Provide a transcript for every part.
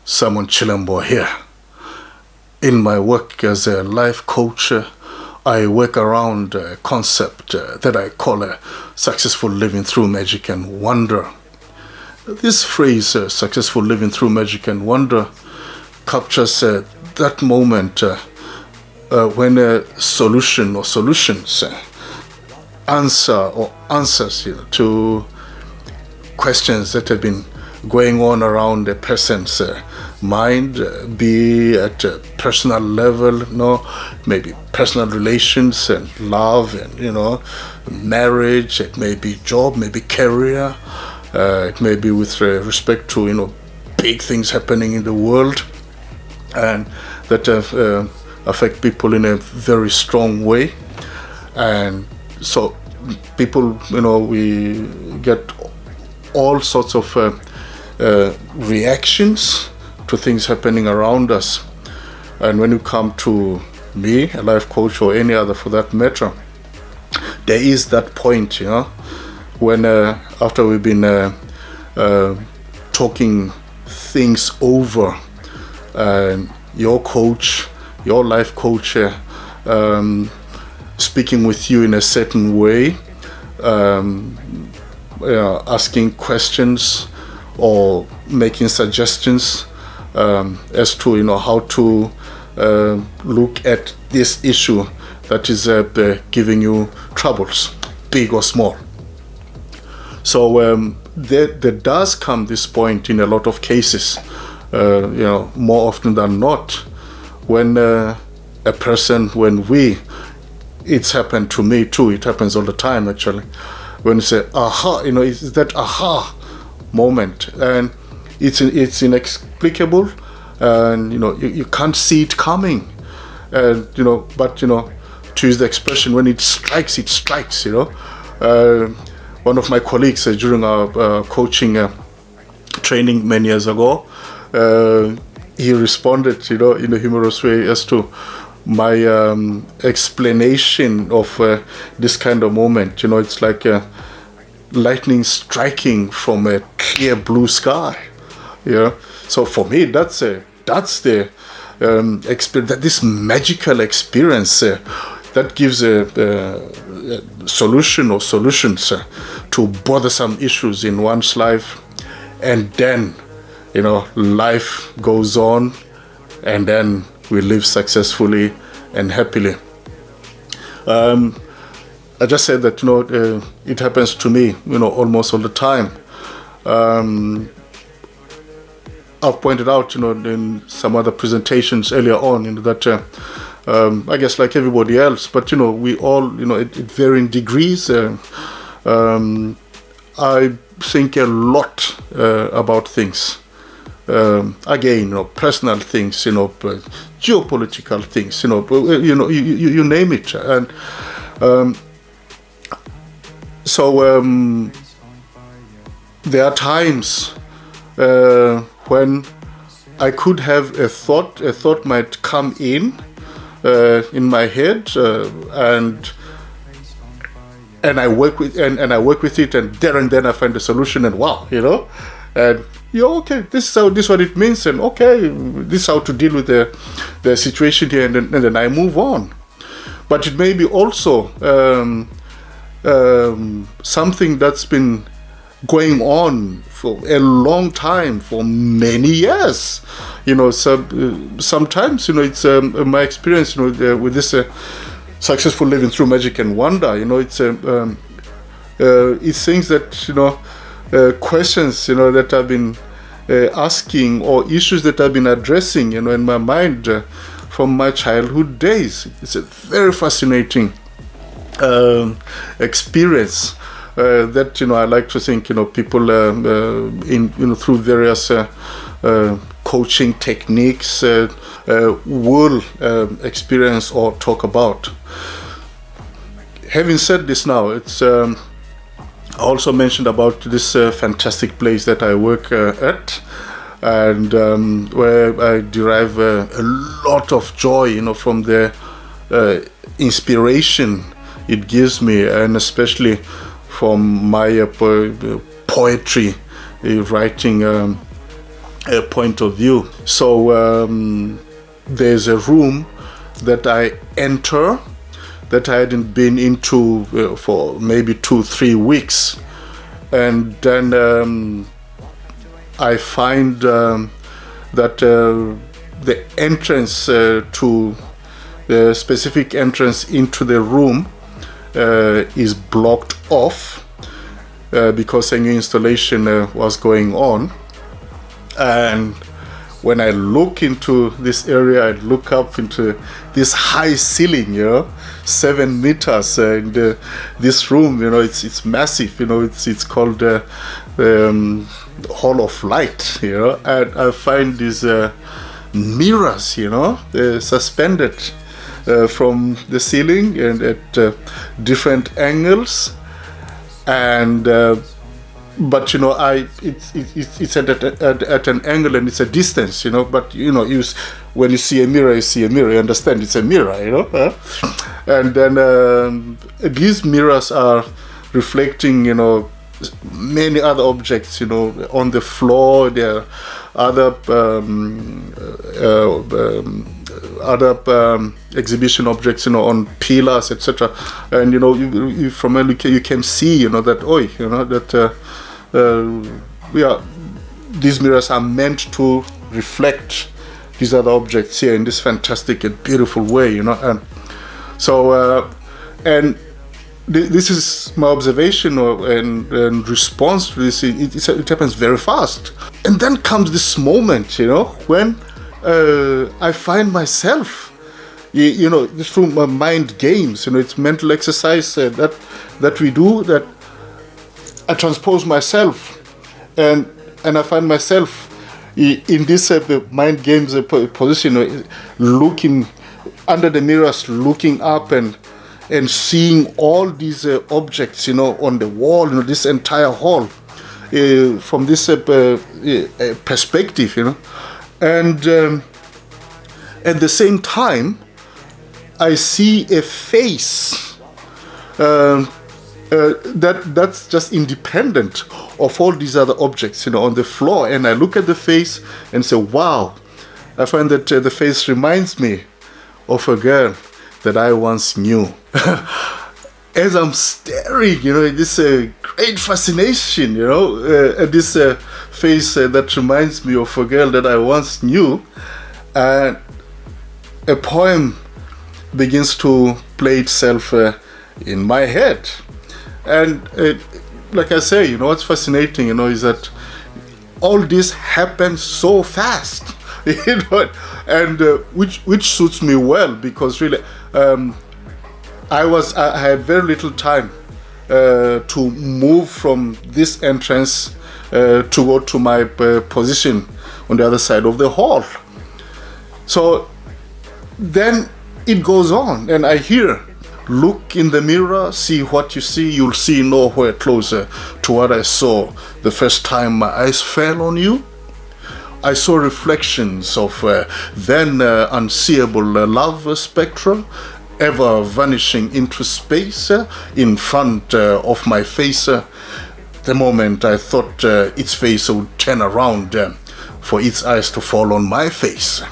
Simonchilembo here. In my work as a life coach, I work around a concept that I call successful living through magic and wonder. This phrase, successful living through magic and wonder, captures that moment when a solution or solutions answers to questions that have been going on around a person's mind, be at a personal level, maybe personal relations and love and marriage. It may be job, maybe career. It may be with respect to big things happening in the world, and that affect people in a very strong way. And so people, we get all sorts of reactions to things happening around us. And when you come to me, a life coach, or any other for that matter, there is that point, when after we've been talking things over, and your coach, your life coach, speaking with you in a certain way, asking questions or making suggestions as to how to look at this issue that is giving you troubles, big or small. So there does come this point in a lot of cases, more often than not, when a person, it's happened to me too, it happens all the time actually, when you say, aha, it's that aha moment, and it's inexplicable, and you can't see it coming, and but to use the expression, when it strikes, one of my colleagues during our coaching training many years ago, he responded in a humorous way as to my explanation of this kind of moment. It's like lightning striking from a clear blue sky. So for me, that's the experience, this magical experience that gives a solution or solutions to bothersome issues in one's life, and then life goes on, and then we live successfully and happily. I just said that it happens to me almost all the time. I've pointed out in some other presentations earlier on that I guess like everybody else, but we all at varying degrees. I think a lot about things. Again, personal things, geopolitical things, you name it, and so there are times when I could have a thought might come in my head, and I work with it, and there and then I find a solution, and wow, and okay, this is what it means, and okay, this is how to deal with the situation here, and then I move on. But it may be also something that's been going on for a long time, for many years. Sometimes it's my experience with this successful living through magic and wonder. It's things that questions that I've been asking, or issues that I've been addressing in my mind from my childhood days. It's a very fascinating experience that I like to think people through various coaching techniques will experience or talk about. Having said this, now it's I also mentioned about this fantastic place that I work at, and where I derive a lot of joy, from the inspiration it gives me, and especially from my poetry writing point of view. So there's a room that I enter that I hadn't been into for maybe 2-3 weeks, and then I find that the entrance to the specific entrance into the room is blocked off because a new installation was going on. And when I look into this area, I look up into this high ceiling, 7 meters, and this room, it's massive, it's called Hall of Light, and I find these mirrors, suspended from the ceiling and at different angles, and but it's at an angle and it's a distance, but when you see a mirror, you understand it's a mirror, and then these mirrors are reflecting many other objects, on the floor. There are other exhibition objects, on pillars, etc. And you from a look you can see, that these mirrors are meant to reflect these other objects here in this fantastic and beautiful way, and so and this is my observation and response to this. It happens very fast, and then comes this moment, when I find myself, through my mind games, it's mental exercise that we do, that I transpose myself, and I find myself in this mind games position, looking under the mirrors, looking up and seeing all these objects, on the wall, this entire hall, from this perspective, and at the same time, I see a face that's just independent of all these other objects, on the floor, and I look at the face and say, wow. I find that the face reminds me of a girl that I once knew. As I'm staring, this great fascination, at this face that reminds me of a girl that I once knew, and a poem begins to play itself in my head. And like I say, what's fascinating, is that all this happens so fast, and which suits me well, because really I had very little time to move from this entrance to go to my position on the other side of the hall. So then it goes on, and I hear, look in the mirror, see what you see, you'll see nowhere closer to what I saw the first time my eyes fell on you. I saw reflections of then unseeable love spectre, ever vanishing into space in front of my face. The moment I thought its face would turn around for its eyes to fall on my face,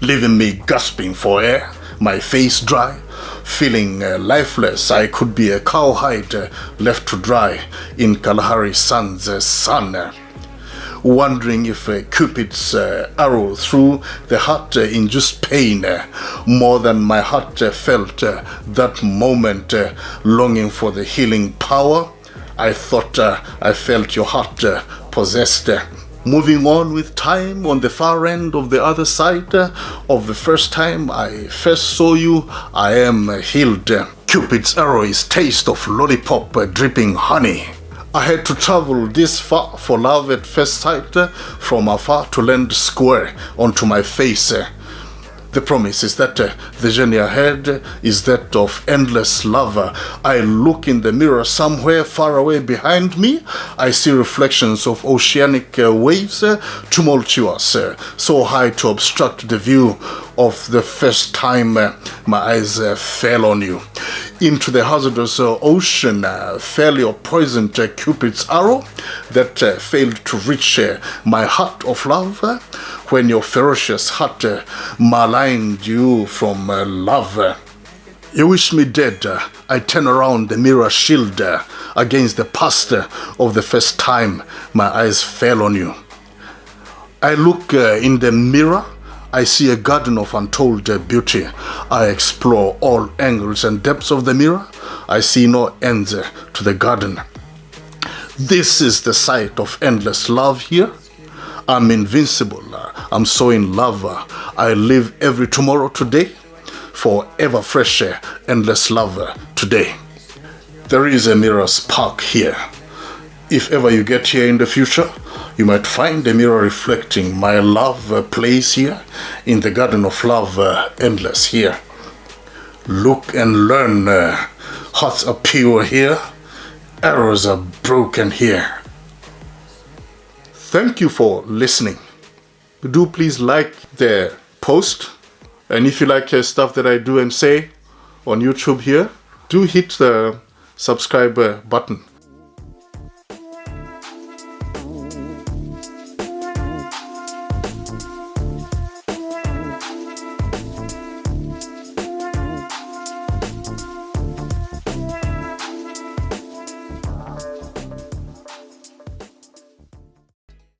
leaving me gasping for air, my face dry, feeling lifeless. I could be a cowhide left to dry in Kalahari sun's sun, wondering if Cupid's arrow through the heart induced pain more than my heart felt that moment, longing for the healing power. I thought I felt your heart possessed. Moving on with time, on the far end of the other side of the first time I first saw you, I am healed. Cupid's arrow is taste of lollipop dripping honey. I had to travel this far for love at first sight, from afar to land square onto my face. The promise is that the journey ahead is that of endless love. I look in the mirror somewhere far away behind me. I see reflections of oceanic waves, tumultuous, so high to obstruct the view of the first time my eyes fell on you. into the hazardous ocean fell your poisoned Cupid's arrow that failed to reach my heart of love when your ferocious heart maligned you from love. You wish me dead. I turn around the mirror shield against the past of the first time my eyes fell on you. I look in the mirror. I see a garden of untold beauty. I explore all angles and depths of the mirror. I see no ends to the garden. This is the site of endless love here. I'm invincible. I'm so in love. I live every tomorrow today for ever fresh, endless love today. There is a mirror spark here. If ever you get here in the future, you might find a mirror reflecting my love place here in the garden of love, endless here. Look and learn. Hearts are pure here. Arrows are broken here. Thank you for listening. Do please like the post. And if you like stuff that I do and say on YouTube here, do hit the subscribe button.